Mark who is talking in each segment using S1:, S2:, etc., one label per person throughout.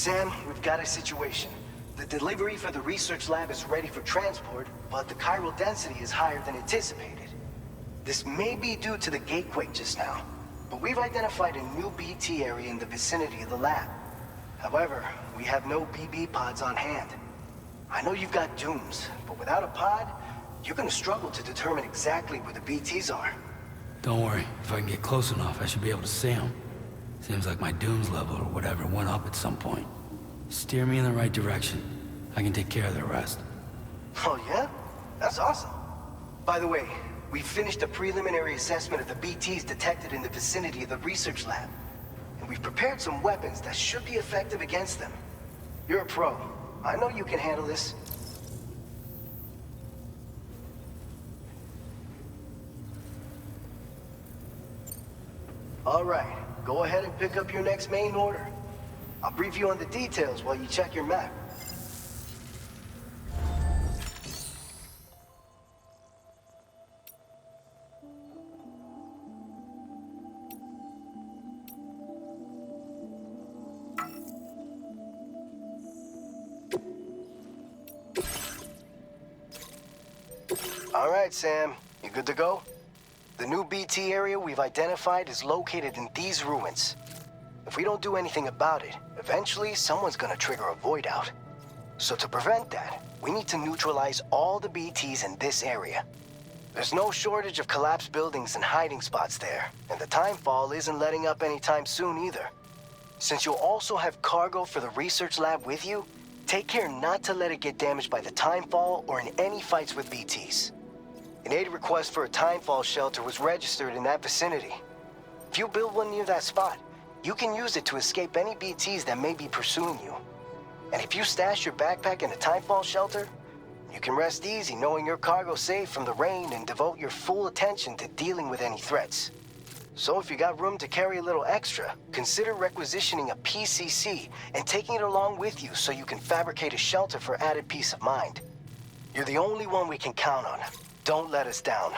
S1: Sam, we've got a situation. The delivery for the research lab is ready for transport, but the chiral density is higher than anticipated. This may be due to the gatequake just now, but we've identified a new BT area in the vicinity of the lab. However, we have no BB pods on hand. I know you've got dooms, but without a pod, you're gonna struggle to determine exactly where the BTs are.
S2: Don't worry, if I can get close enough, I should be able to see them. Seems like my dooms level or whatever went up at some point. Steer me in the right direction. I can take care of the rest.
S1: Oh yeah? That's awesome. By the way, we finished a preliminary assessment of the BTs detected in the vicinity of the research lab. And we've prepared some weapons that should be effective against them. You're a pro. I know you can handle this. All right, go ahead and pick up your next main order. I'll brief you on the details while you check your map. All right, Sam, you good to go? The new BT area we've identified is located in these ruins. If we don't do anything about it, eventually someone's gonna trigger a void out. So to prevent that, we need to neutralize all the BTs in this area. There's no shortage of collapsed buildings and hiding spots there, and the timefall isn't letting up anytime soon either. Since you'll also have cargo for the research lab with you, take care not to let it get damaged by the timefall or in any fights with BTs. An aid request for a timefall shelter was registered in that vicinity. If you build one near that spot, you can use it to escape any BTs that may be pursuing you. And if you stash your backpack in a timefall shelter, you can rest easy knowing your cargo's safe from the rain and devote your full attention to dealing with any threats. So if you got room to carry a little extra, consider requisitioning a PCC and taking it along with you so you can fabricate a shelter for added peace of mind. You're the only one we can count on. Don't let us down.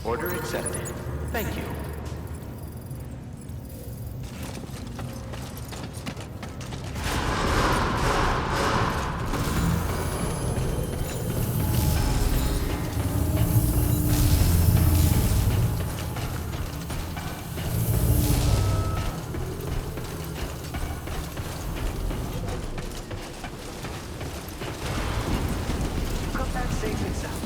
S3: Order accepted. Thank you.
S1: Come back safe and sound.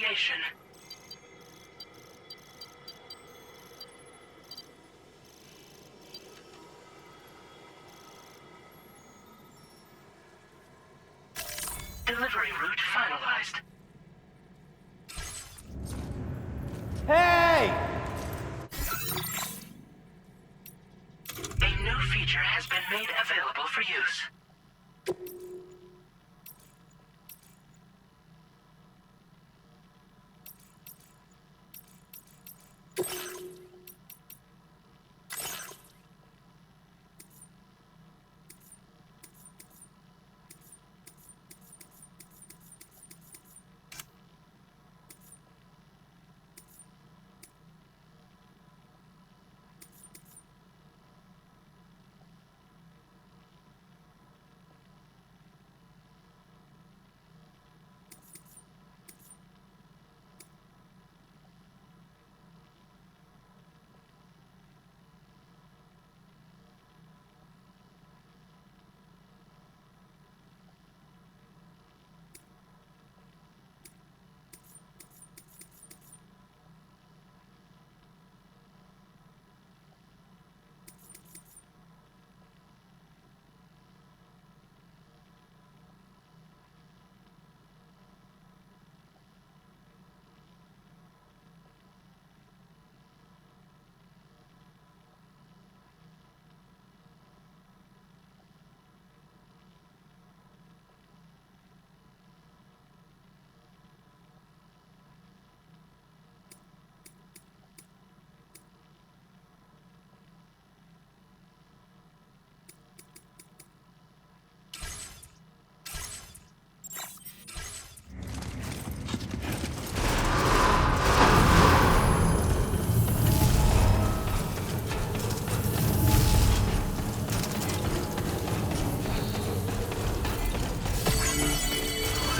S4: affiliation. Delivery route finalized.
S3: Hey!
S4: A new feature has been made available for use.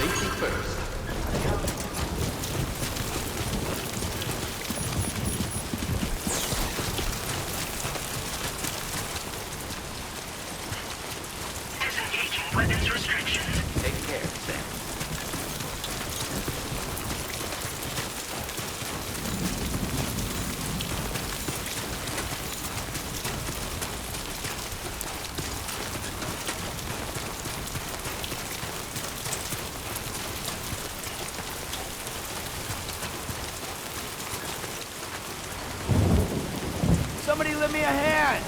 S3: Safety first.
S4: Disengaging weapons restrictions.
S3: Take care, Sam.
S5: Somebody lend me a hand!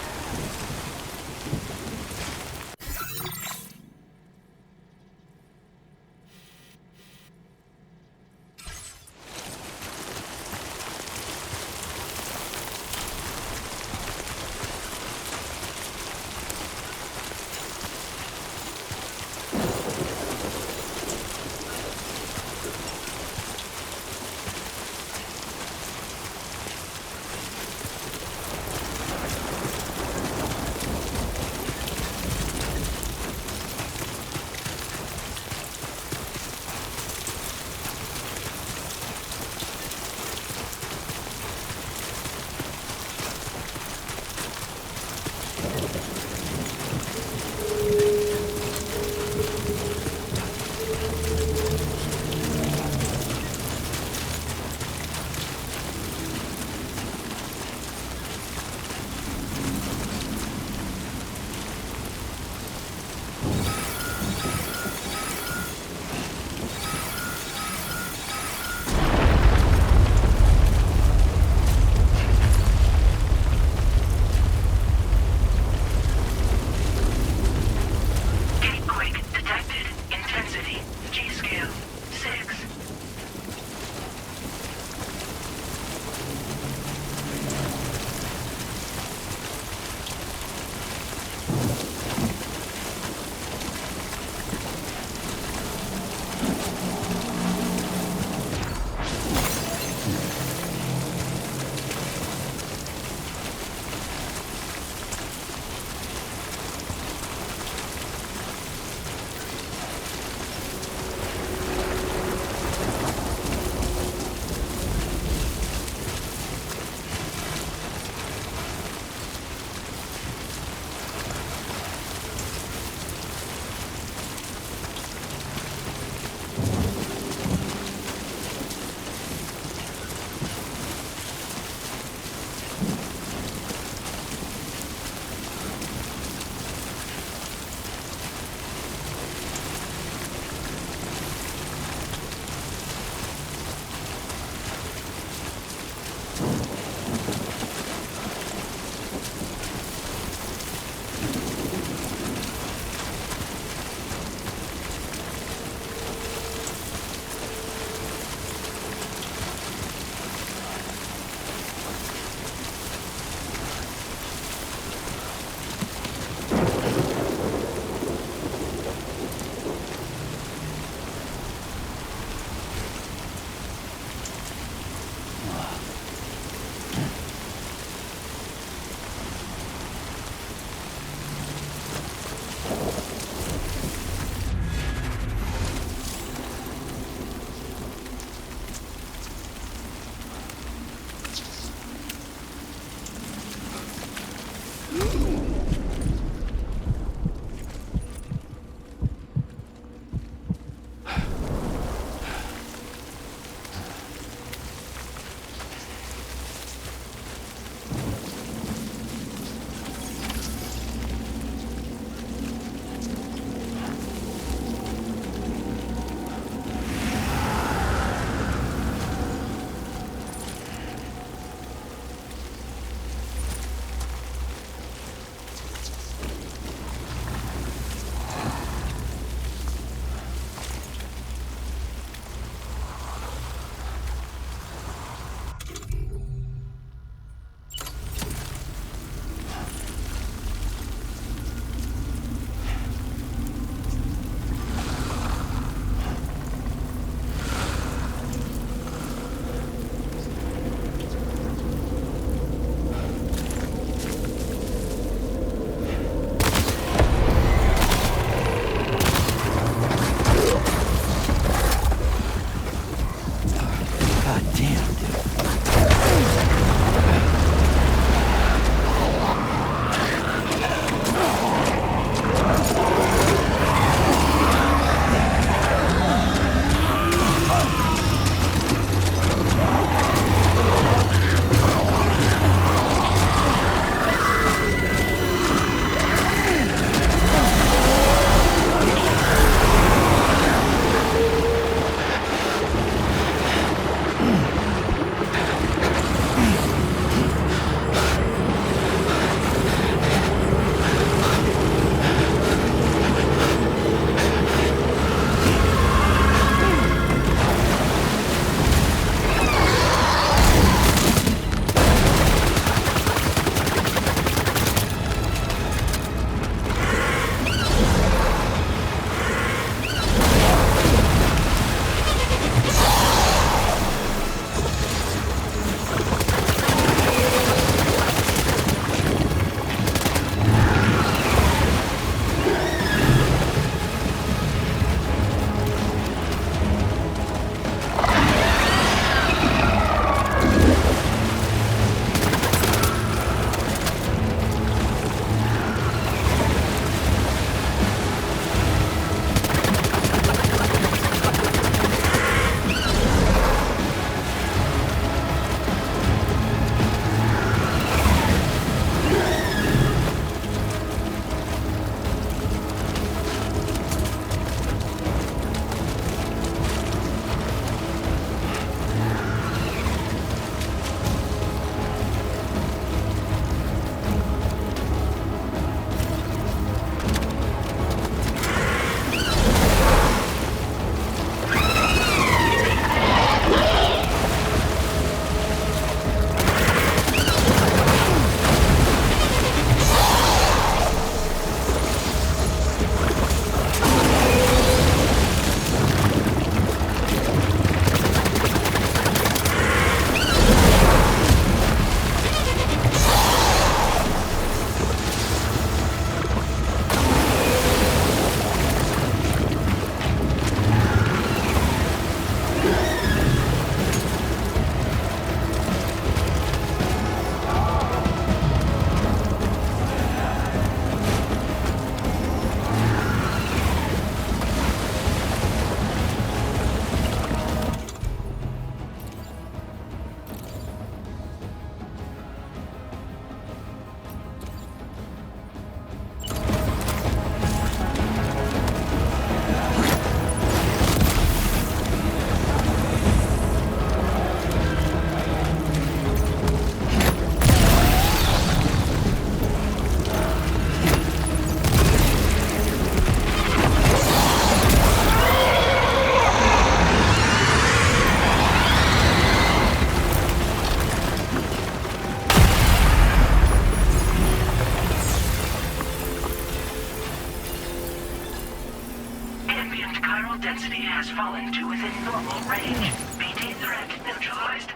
S4: fallen to within normal range. BT threat neutralized.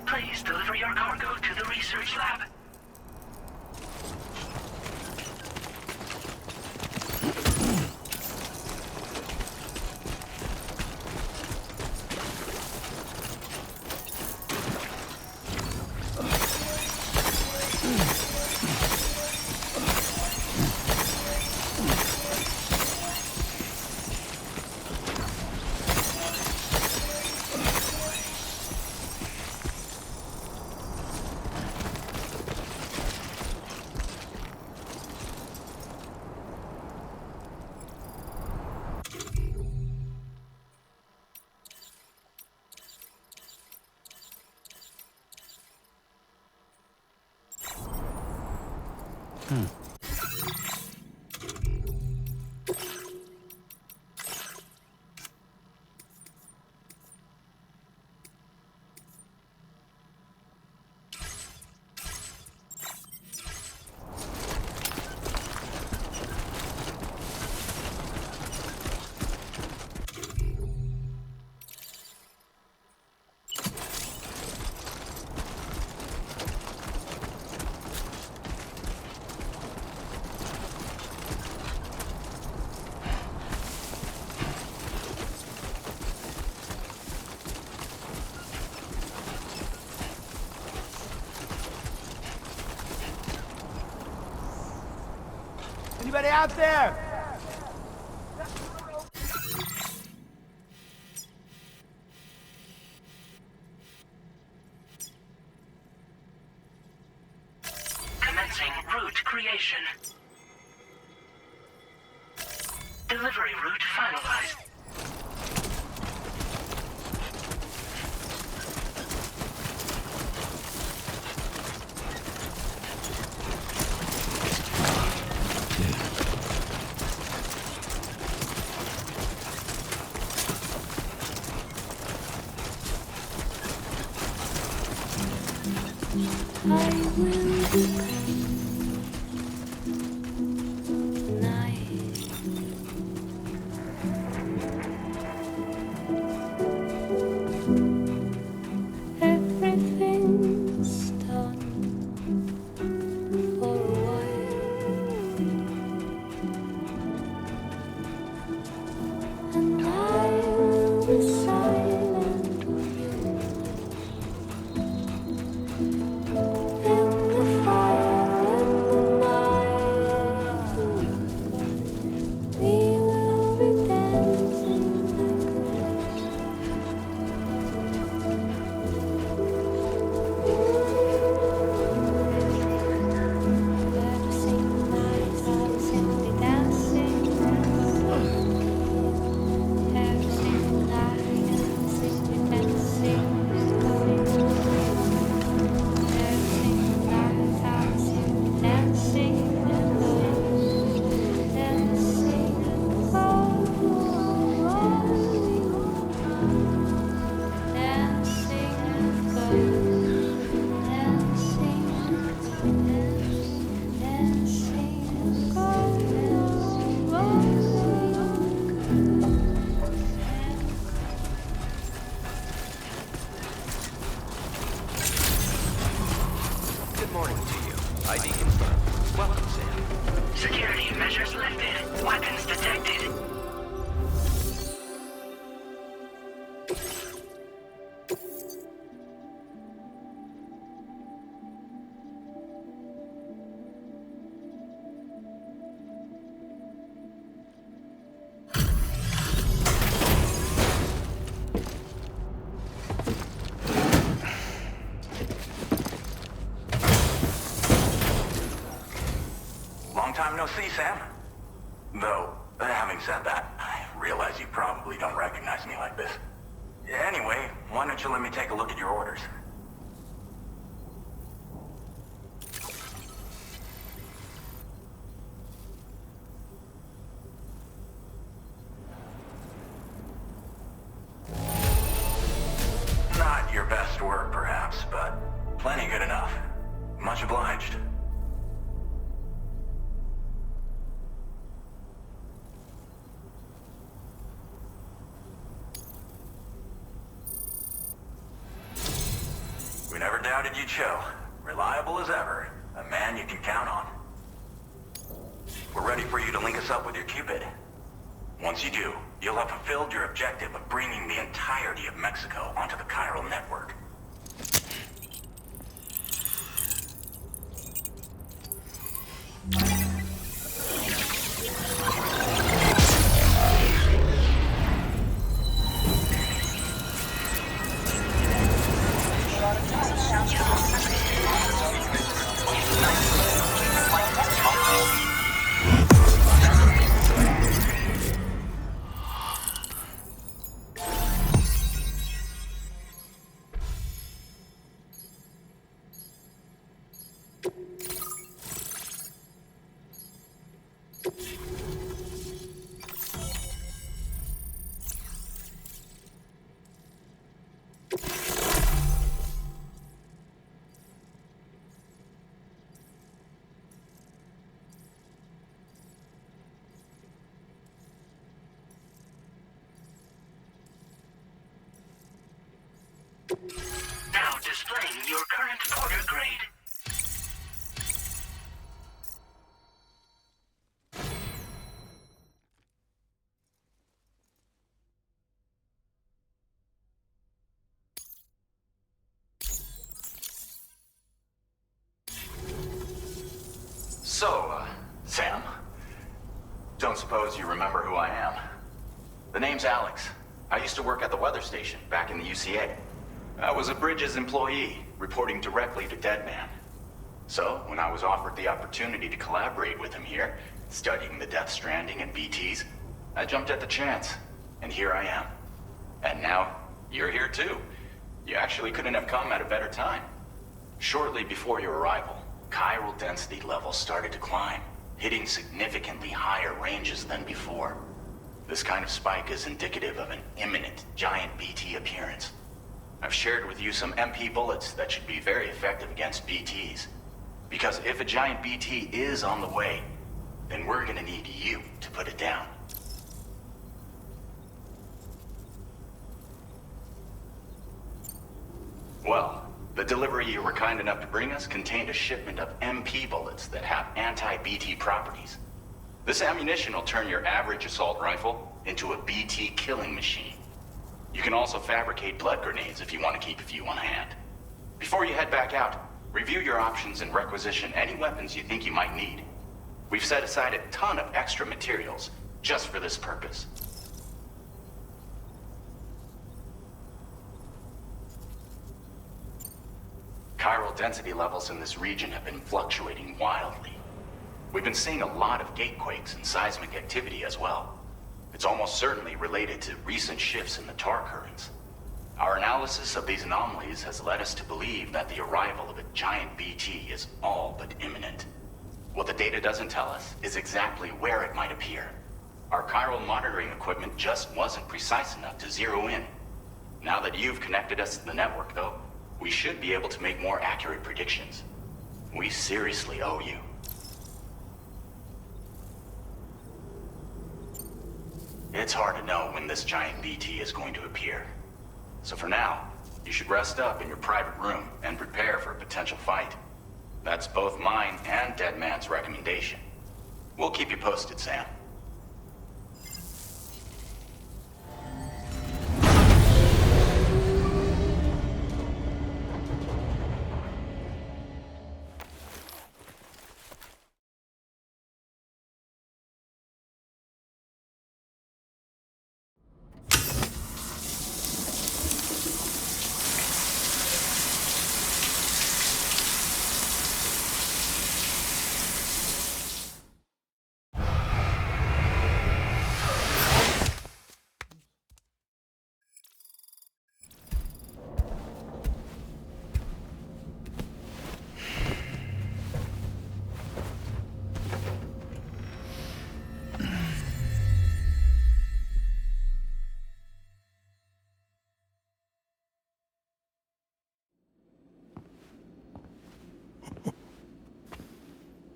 S4: Please deliver your cargo to the research lab.
S5: Anybody out there?
S4: Commencing route creation. Delivery route finalized.
S6: Everything's done for a while, and I will be silent in the fire in the night. We will be dancing
S3: Good morning to you. ID confirmed. Welcome, Sam.
S4: Security measures lifted. Weapons detected.
S7: Long time no see, Sam. Though, having said that, I realize you probably don't recognize me like this. Anyway, why don't you let me take a look at your orders? Not your best work, perhaps, but plenty good enough. Much obliged. show. Reliable as ever. A man you can count on. We're ready for you to link us up with your Cupid. Once you do, you'll have fulfilled your objective of bringing the entirety of Mexico onto the chiral network.
S4: Now displaying your current order grade.
S7: So, Sam, don't suppose you remember who I am? The name's Alex. I used to work at the weather station back in the UCA. I was a Bridges employee, reporting directly to Deadman. So, when I was offered the opportunity to collaborate with him here, studying the Death Stranding and BTs, I jumped at the chance, and here I am. And now, you're here too. You actually couldn't have come at a better time. Shortly before your arrival, chiral density levels started to climb, hitting significantly higher ranges than before. This kind of spike is indicative of an imminent giant BT appearance. I've shared with you some MP bullets that should be very effective against BTs. Because if a giant BT is on the way, then we're gonna need you to put it down. Well, the delivery you were kind enough to bring us contained a shipment of MP bullets that have anti-BT properties. This ammunition will turn your average assault rifle into a BT killing machine. You can also fabricate blood grenades if you want to keep a few on hand. Before you head back out, review your options and requisition any weapons you think you might need. We've set aside a ton of extra materials just for this purpose. Chiral density levels in this region have been fluctuating wildly. We've been seeing a lot of gatequakes and seismic activity as well. It's almost certainly related to recent shifts in the tar currents. Our analysis of these anomalies has led us to believe that the arrival of a giant BT is all but imminent. What the data doesn't tell us is exactly where it might appear. Our chiral monitoring equipment just wasn't precise enough to zero in. Now that you've connected us to the network, though, we should be able to make more accurate predictions. We seriously owe you. It's hard to know when this giant BT is going to appear. So for now, you should rest up in your private room and prepare for a potential fight. That's both mine and Deadman's recommendation. We'll keep you posted, Sam.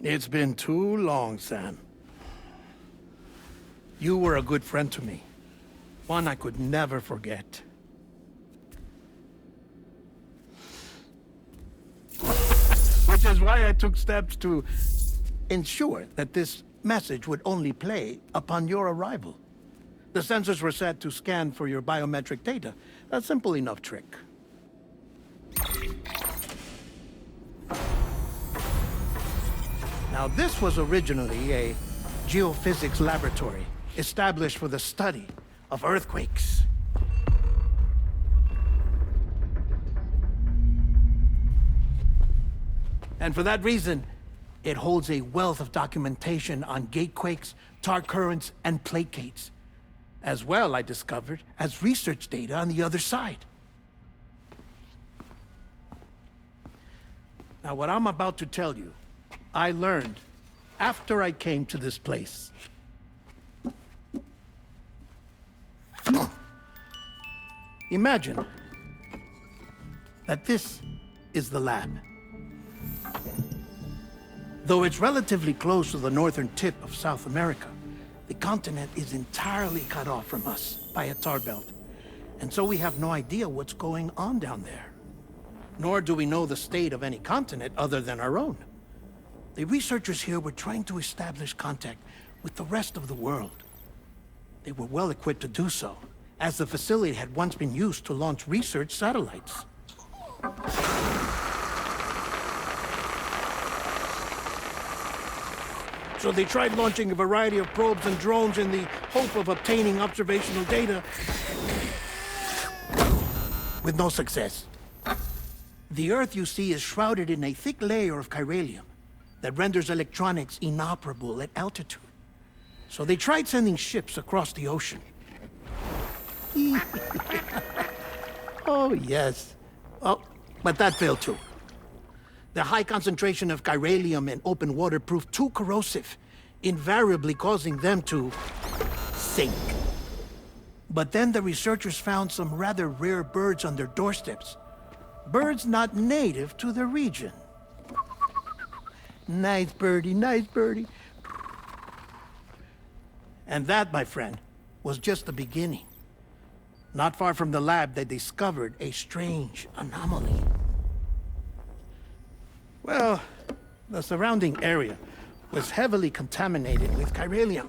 S8: It's been too long, Sam. You were a good friend to me. One I could never forget. Which is why I took steps to ensure that this message would only play upon your arrival. The sensors were set to scan for your biometric data. A simple enough trick. Now, this was originally a geophysics laboratory established for the study of earthquakes. And for that reason, it holds a wealth of documentation on gatequakes, tar currents, and plate gates. As well, I discovered, as research data on the other side. Now, what I'm about to tell you, I learned after I came to this place. Imagine that this is the lab. Though it's relatively close to the northern tip of South America, the continent is entirely cut off from us by a tar belt. And so we have no idea what's going on down there. Nor do we know the state of any continent other than our own. The researchers here were trying to establish contact with the rest of the world. They were well equipped to do so, as the facility had once been used to launch research satellites. So they tried launching a variety of probes and drones in the hope of obtaining observational data, with no success. The Earth, you see, is shrouded in a thick layer of chiralium that renders electronics inoperable at altitude. So they tried sending ships across the ocean. Oh, yes. Oh, but that failed too. The high concentration of chiralium in open water proved too corrosive, invariably causing them to sink. But then the researchers found some rather rare birds on their doorsteps. Birds not native to the region. Nice birdie, nice birdie. And that, my friend, was just the beginning. Not far from the lab, they discovered a strange anomaly. Well, the surrounding area was heavily contaminated with chiralium.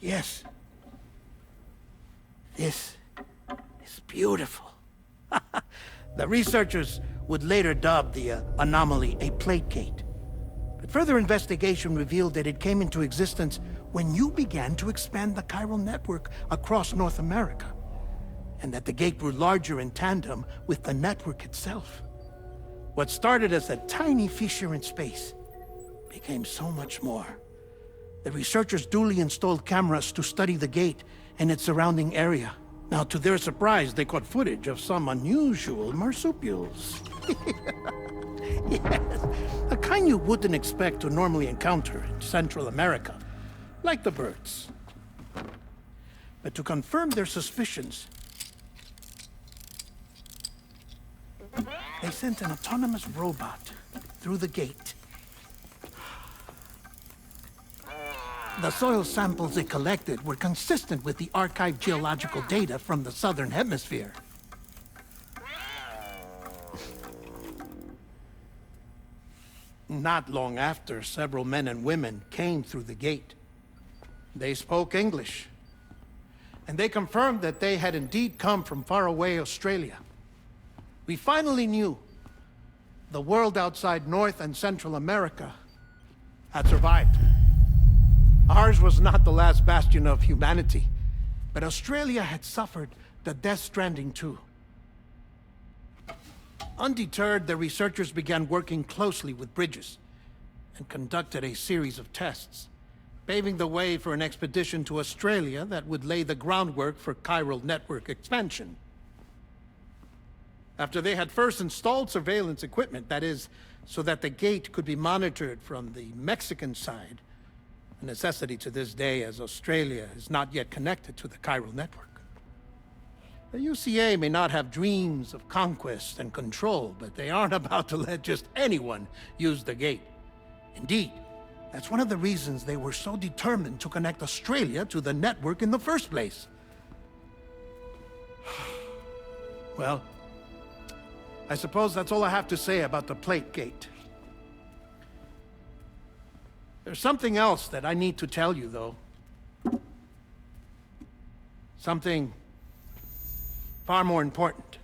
S8: Yes. This is beautiful. The researchers would later dub the anomaly a plate gate. But further investigation revealed that it came into existence when you began to expand the chiral network across North America, and that the gate grew larger in tandem with the network itself. What started as a tiny fissure in space became so much more. The researchers duly installed cameras to study the gate and its surrounding area. Now, to their surprise, they caught footage of some unusual marsupials. Yes, a kind you wouldn't expect to normally encounter in Central America, like the birds. But to confirm their suspicions, they sent an autonomous robot through the gate. The soil samples it collected were consistent with the archived geological data from the southern hemisphere. Not long after, several men and women came through the gate. They spoke English, and they confirmed that they had indeed come from faraway Australia. We finally knew the world outside North and Central America had survived. Ours was not the last bastion of humanity, but Australia had suffered the death stranding too. Undeterred, the researchers began working closely with Bridges and conducted a series of tests, paving the way for an expedition to Australia that would lay the groundwork for chiral network expansion. After they had first installed surveillance equipment, that is, so that the gate could be monitored from the Mexican side, a necessity to this day as Australia is not yet connected to the chiral network. The UCA may not have dreams of conquest and control, but they aren't about to let just anyone use the gate. Indeed, that's one of the reasons they were so determined to connect Australia to the network in the first place. Well, I suppose that's all I have to say about the plate gate. There's something else that I need to tell you, though. Something far more important.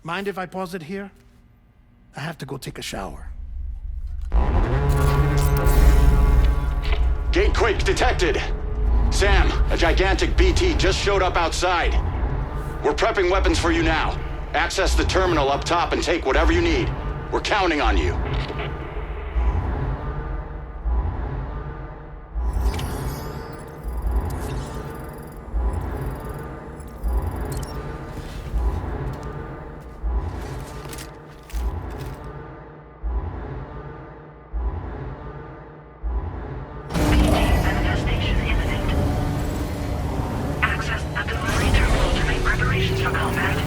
S8: Mind if I pause it here? I have to go take a shower.
S9: Gate quake detected. Sam, a gigantic BT just showed up outside. We're prepping weapons for you now. Access the terminal up top and take whatever you need. We're counting on you.
S4: Manifestation imminent. Access the delivery terminal to make preparations for combat.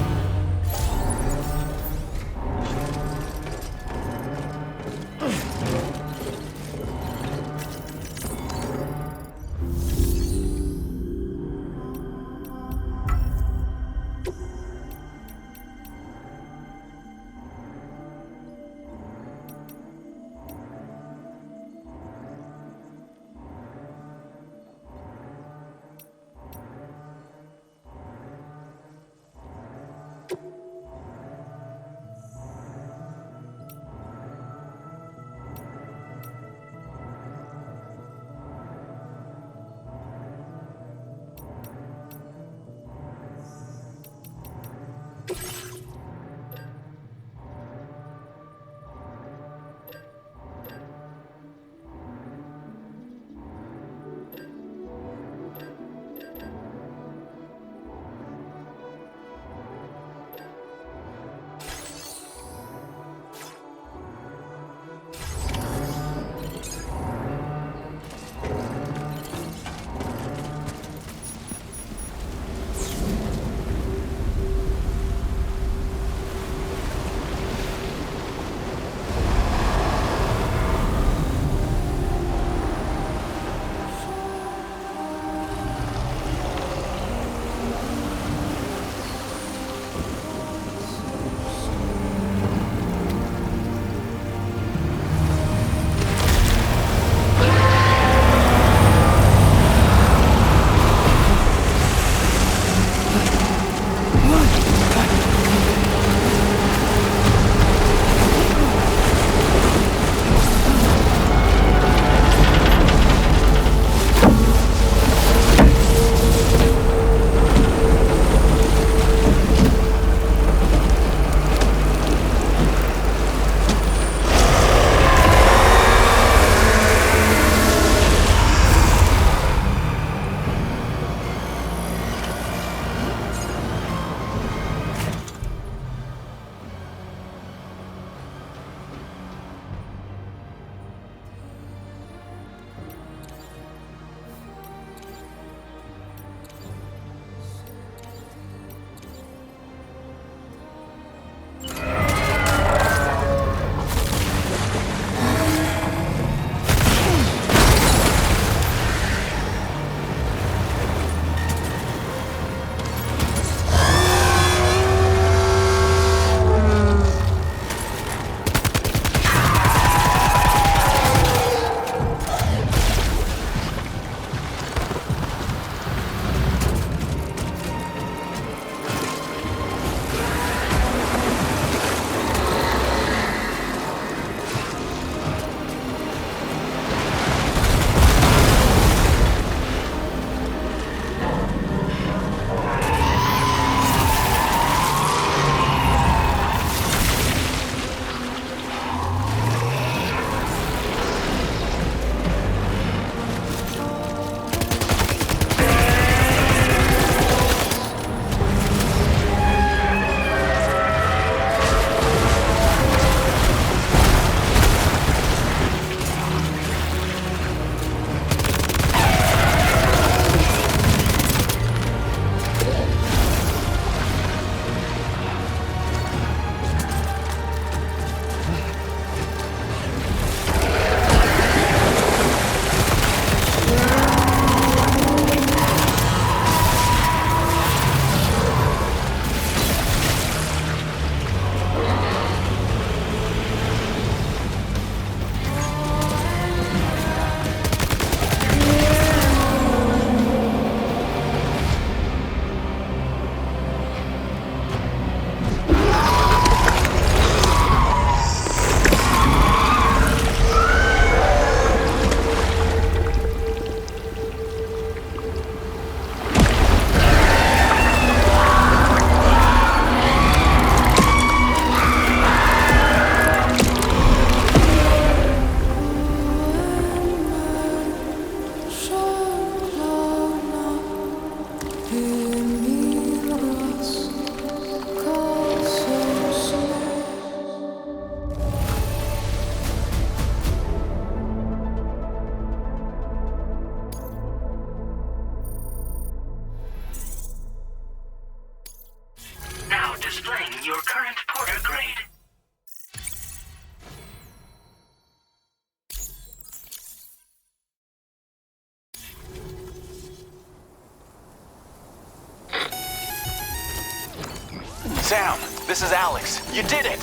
S7: Sam, this is Alex. You did it!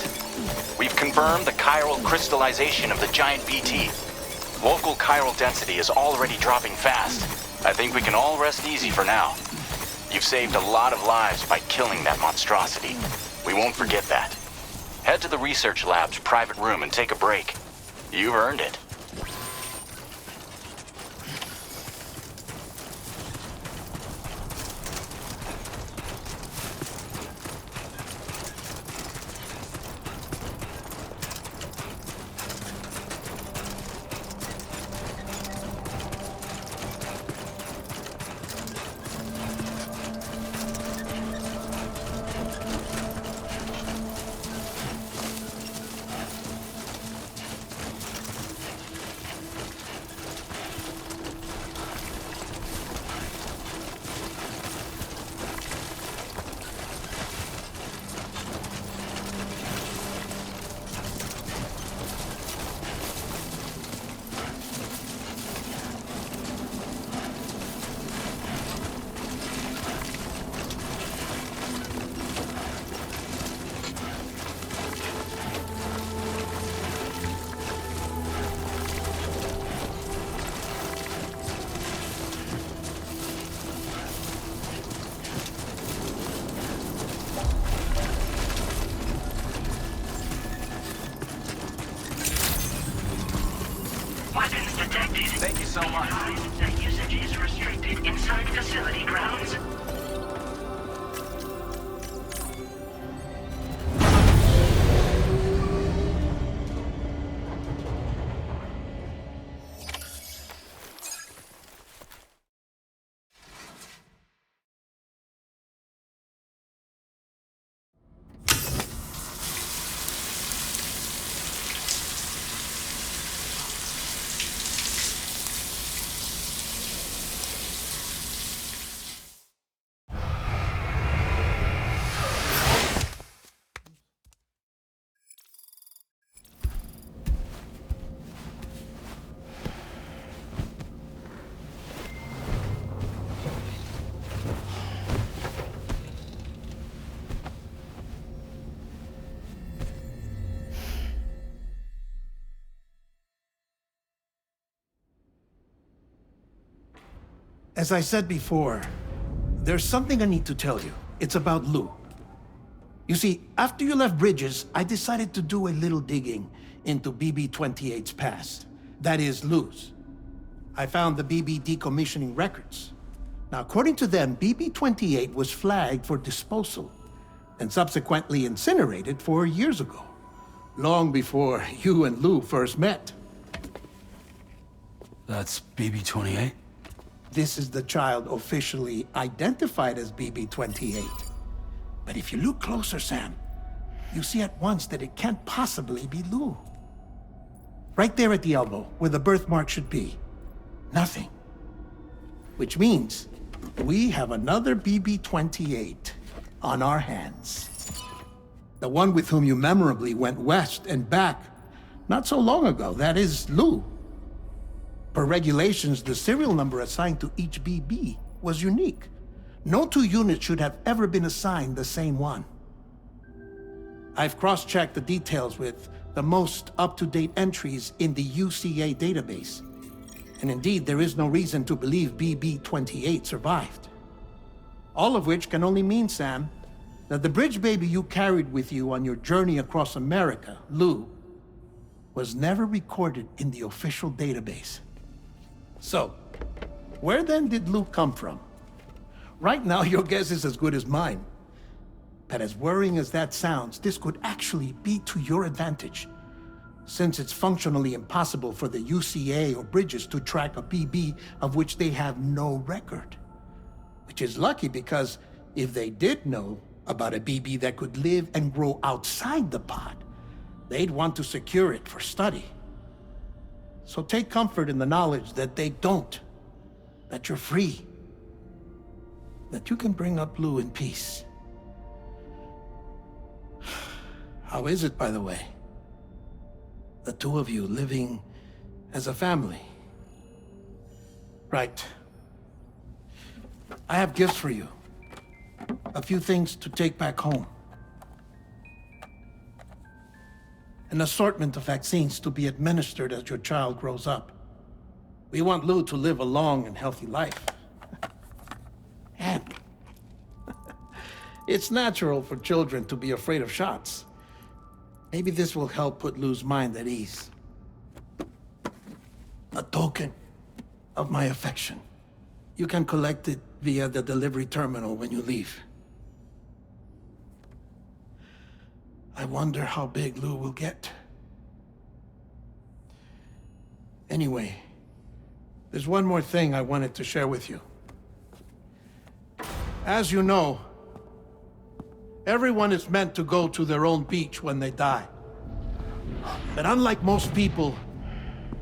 S7: We've confirmed the chiral crystallization of the giant BT. Local chiral density is already dropping fast. I think we can all rest easy for now. You've saved a lot of lives by killing that monstrosity. We won't forget that. Head to the research lab's private room and take a break. You've earned it.
S4: Weapons detected.
S7: Thank you so much.
S4: That usage is restricted inside facility grounds.
S8: As I said before, there's something I need to tell you. It's about Lou. You see, after you left Bridges, I decided to do a little digging into BB-28's past. That is, Lou's. I found the BB decommissioning records. Now, according to them, BB-28 was flagged for disposal and subsequently incinerated 4 years ago, long before you and Lou first met.
S2: That's BB-28?
S8: This is the child officially identified as BB-28. But if you look closer, Sam, you see at once that it can't possibly be Lou. Right there at the elbow, where the birthmark should be. Nothing. Which means we have another BB-28 on our hands. The one with whom you memorably went west and back not so long ago, that is Lou. Per regulations, the serial number assigned to each BB was unique. No two units should have ever been assigned the same one. I've cross-checked the details with the most up-to-date entries in the UCA database. And indeed, there is no reason to believe BB-28 survived. All of which can only mean, Sam, that the bridge baby you carried with you on your journey across America, Lou, was never recorded in the official database. So, where then did Lou come from? Right now, your guess is as good as mine. But as worrying as that sounds, this could actually be to your advantage, since it's functionally impossible for the UCA or Bridges to track a BB of which they have no record. Which is lucky because if they did know about a BB that could live and grow outside the pod, they'd want to secure it for study. So take comfort in the knowledge that they don't, that you're free, that you can bring up Lou in peace. How is it, by the way? The two of you living as a family. Right. I have gifts for you. A few things to take back home. an assortment of vaccines to be administered as your child grows up. We want Lou to live a long and healthy life. And it's natural for children to be afraid of shots. Maybe this will help put Lou's mind at ease. A token of my affection. You can collect it via the delivery terminal when you leave. I wonder how big Lou will get. Anyway, there's one more thing I wanted to share with you. As you know, everyone is meant to go to their own beach when they die. But unlike most people,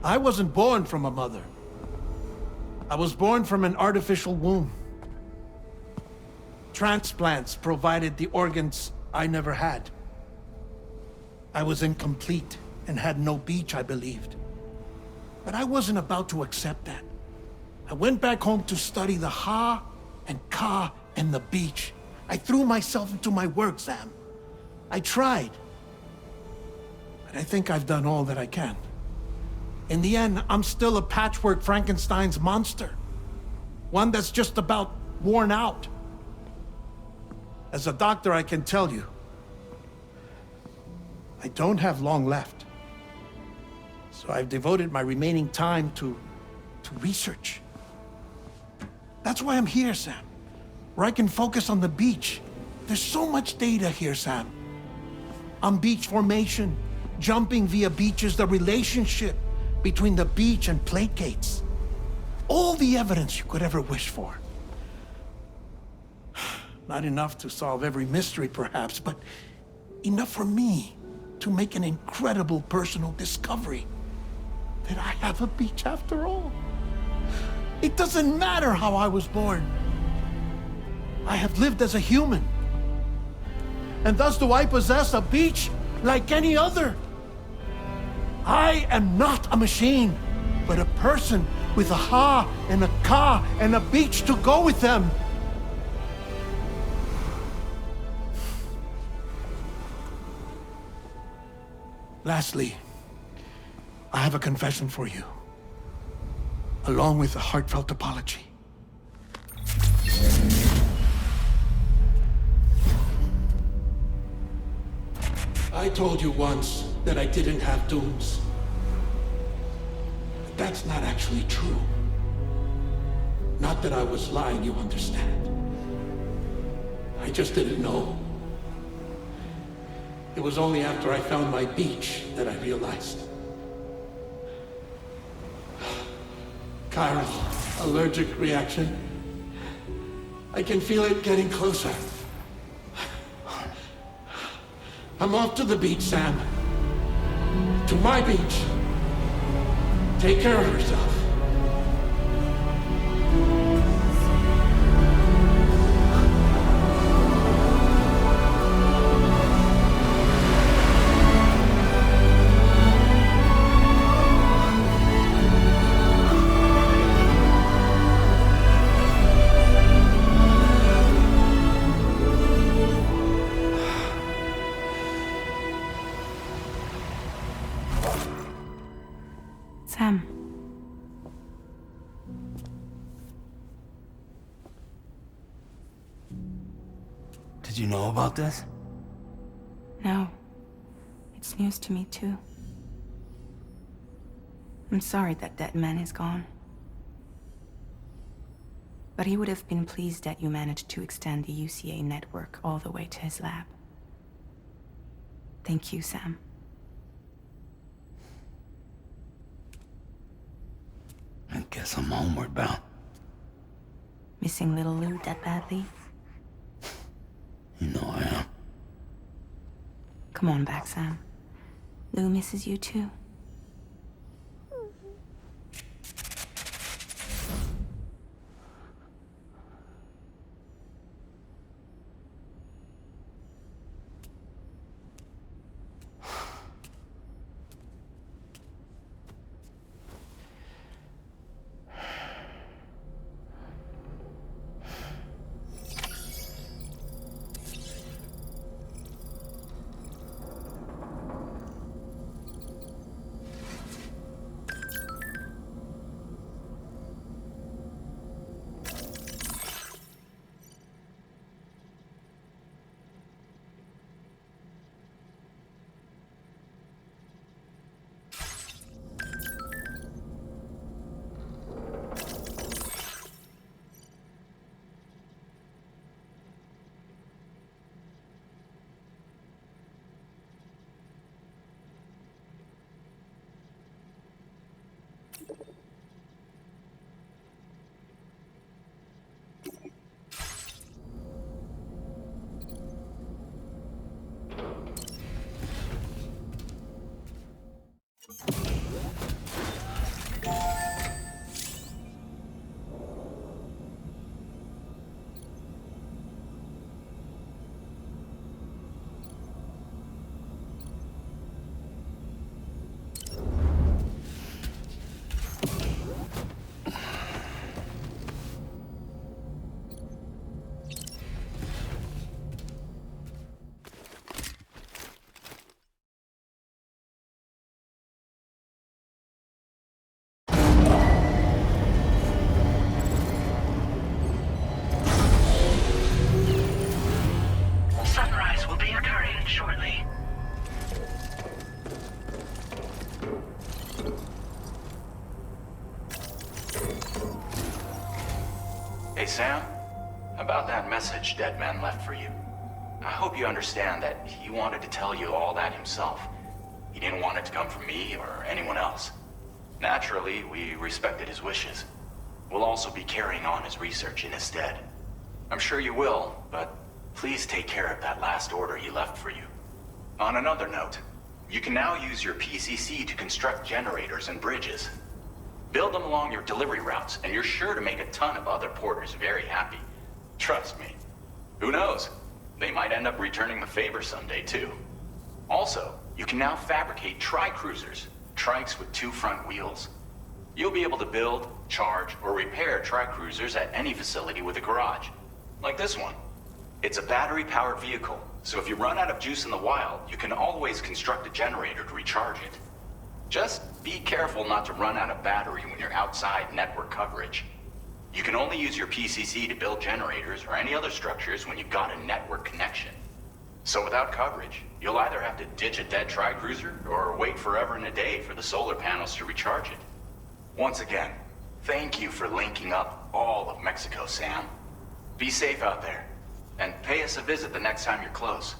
S8: I wasn't born from a mother. I was born from an artificial womb. Transplants provided the organs I never had. I was incomplete and had no beach, I believed. But I wasn't about to accept that. I went back home to study the Ha and Ka and the beach. I threw myself into my work, Sam. I tried. But I think I've done all that I can. In the end, I'm still a patchwork Frankenstein's monster. One that's just about worn out. As a doctor, I can tell you, I don't have long left. So I've devoted my remaining time to research. That's why I'm here, Sam. Where I can focus on the beach. There's so much data here, Sam. On beach formation, jumping via beaches, the relationship between the beach and plate gates. All the evidence you could ever wish for. Not enough to solve every mystery, perhaps, but enough for me to make an incredible personal discovery. That I have a beach after all. It doesn't matter how I was born. I have lived as a human. And thus do I possess a beach like any other. I am not a machine, but a person with a Ha and a Ka and a beach to go with them. Lastly, I have a confession for you, along with a heartfelt apology. I told you once that I didn't have dooms. But that's not actually true. Not that I was lying, you understand. I just didn't know. It was only after I found my beach that I realized. Chiral allergic reaction. I can feel it getting closer. I'm off to the beach, Sam. To my beach. Take care of yourself.
S6: Sam.
S2: Did you know about this?
S6: No. It's news to me, too. I'm sorry that that man is gone. But he would have been pleased that you managed to extend the UCA network all the way to his lab. Thank you, Sam.
S2: I guess I'm homeward bound.
S6: Missing little Lou that badly?
S2: You know I am.
S6: Come on back, Sam. Lou misses you too.
S7: Sam, about that message Deadman left for you. I hope you understand that he wanted to tell you all that himself. He didn't want it to come from me or anyone else. Naturally, we respected his wishes. We'll also be carrying on his research in his stead. I'm sure you will, but please take care of that last order he left for you. On another note, you can now use your PCC to construct generators and bridges. Build them along your delivery routes, and you're sure to make a ton of other porters very happy. Trust me. Who knows? They might end up returning the favor someday, too. Also, you can now fabricate tri-cruisers, trikes with 2 front wheels. You'll be able to build, charge, or repair tri-cruisers at any facility with a garage. Like this one. It's a battery-powered vehicle, so if you run out of juice in the wild, you can always construct a generator to recharge it. Just be careful not to run out of battery when you're outside network coverage. You can only use your PCC to build generators or any other structures when you've got a network connection. So without coverage, you'll either have to ditch a dead tri-cruiser or wait forever and a day for the solar panels to recharge it. Once again, thank you for linking up all of Mexico, Sam. Be safe out there, and pay us a visit the next time you're close.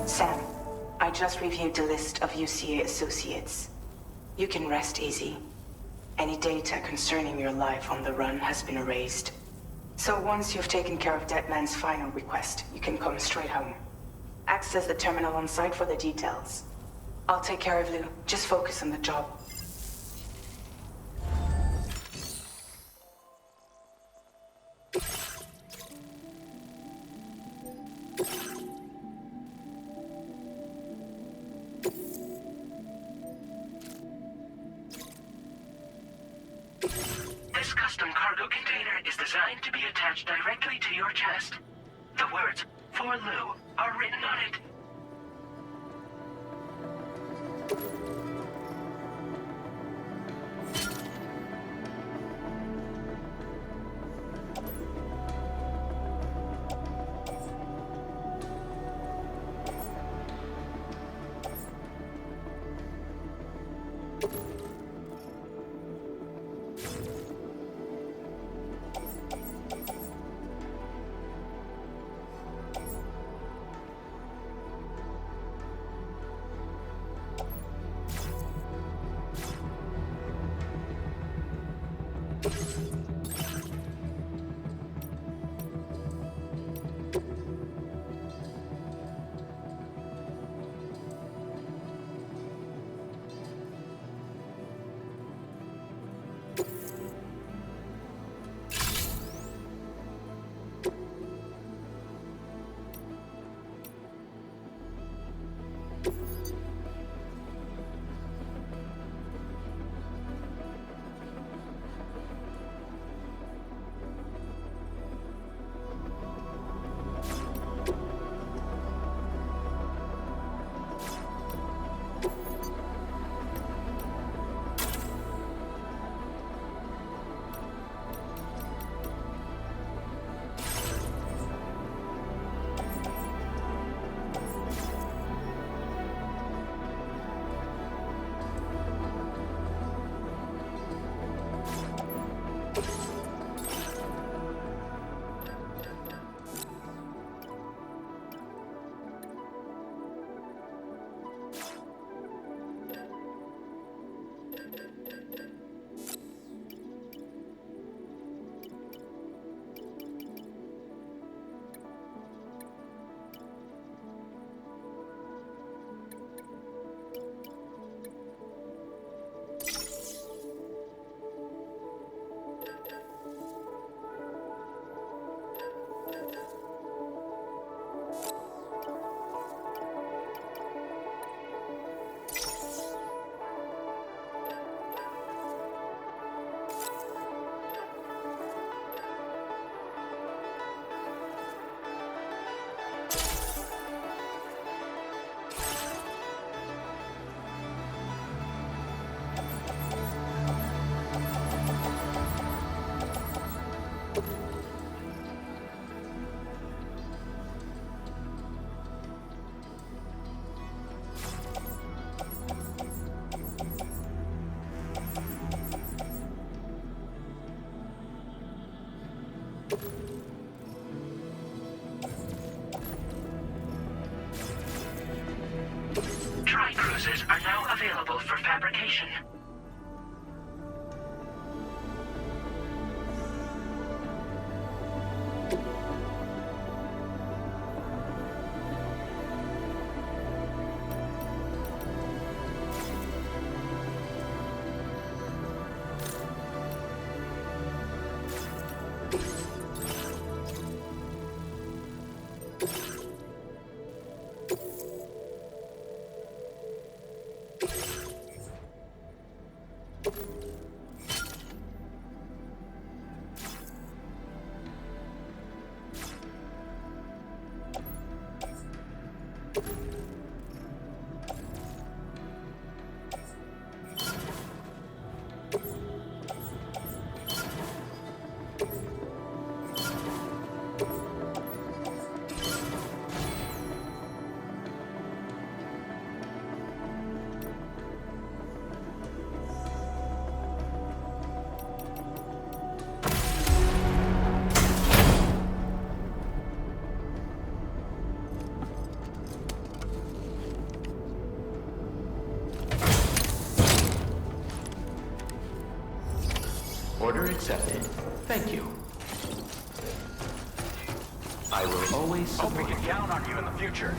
S6: Sam, I just reviewed the list of UCA associates. You can rest easy. Any data concerning your life on the run has been erased. So once you've taken care of Deadman's final request, you can come straight home. Access the terminal on site for the details. I'll take care of Lou. Just focus on the job.
S4: This custom cargo container is designed to be attached directly to your chest. The words, "For Lou," are written on it. pieces are now available for fabrication.
S3: Order accepted. Thank you. I will always support
S7: Hope we can count on you in the future.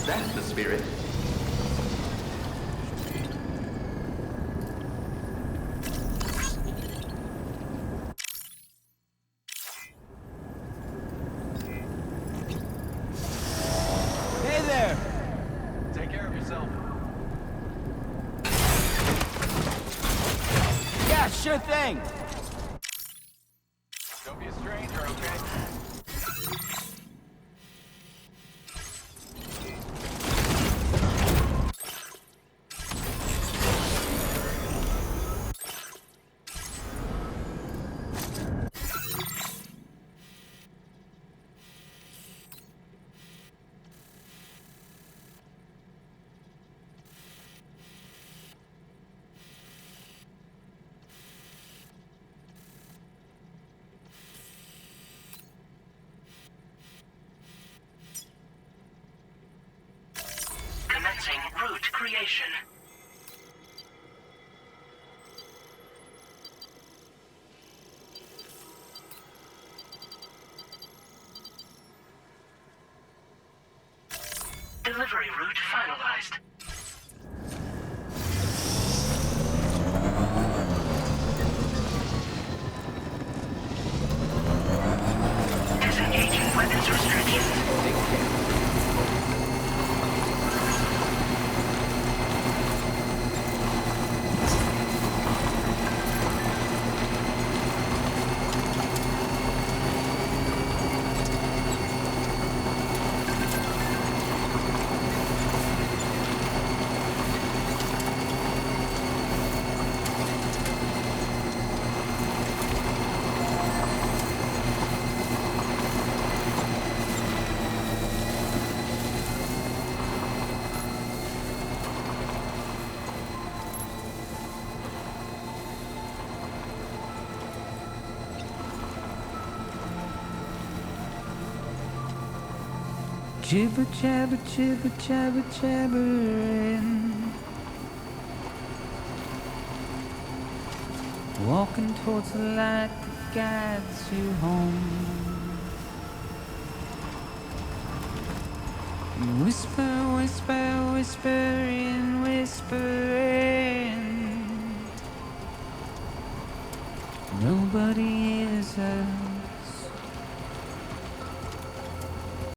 S3: That's the spirit.
S5: Hey there!
S7: Take care of yourself.
S5: Yeah, sure thing!
S7: Don't be a stranger, okay?
S4: Commencing route creation. Delivery route finalized. Disengaging weapons restrictions.
S10: Jibber jabber jibber jabber jabbering, walking towards the light that guides you home. Whisper, whisper, whispering, whispering. Nobody hears her.